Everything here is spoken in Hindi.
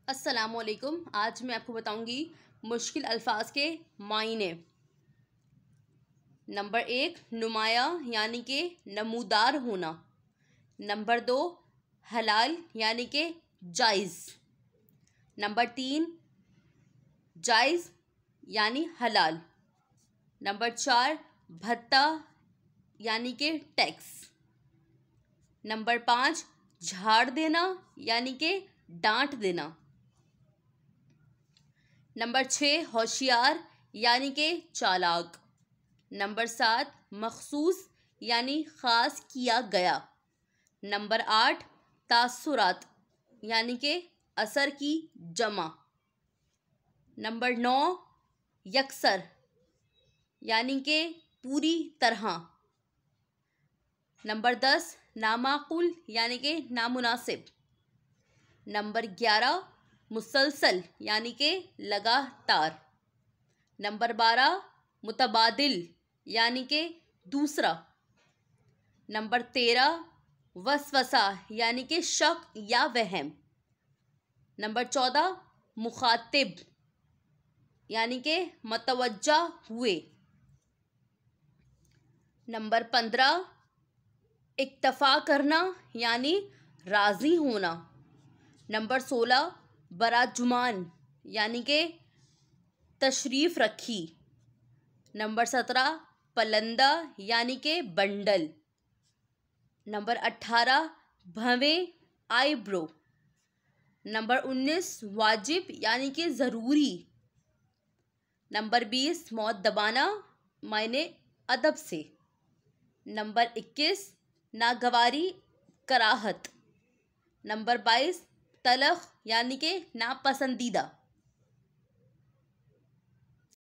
अस्सलामुअलैकुम। आज मैं आपको बताऊंगी मुश्किल अल्फाज के मायने। नंबर 1 नुमाया यानी कि नमूदार होना। नंबर 2 हलाल यानी कि जायज़। नंबर 3 जायज़ यानी हलाल। नंबर 4 भत्ता यानी कि टैक्स। नंबर 5 झाड़ देना यानी कि डांट देना। नंबर 6 होशियार यानी कि चालाक। नंबर 7 मखसूस यानी ख़ास किया गया। नंबर 8 तासुरात यानी कि असर की जमा। नंबर 9 यकसर यानी कि पूरी तरह। नंबर 10 नामाकुल यानी कि नामुनासिब। नंबर 11 मुसलसल यानी कि लगातार। नंबर 12 मुतबादिल यानी कि दूसरा। नंबर 13 वसवसा यानी कि शक या वहम। नंबर 14 मुखातिब यानी कि मतवज्जा हुए। नंबर 15 इक्तफा करना यानी राज़ी होना। नंबर 16 बराजुमान यानी कि तशरीफ़ रखी। नंबर 17 पलंदा यानी कि बंडल। नंबर 18 भवें आईब्रो। नंबर 19 वाजिब यानी कि ज़रूरी। नंबर 20 मौत दबाना मायने अदब से। नंबर 21 नागवारी कराहत। नंबर 22 तलख यानी कि नापसंदीदा।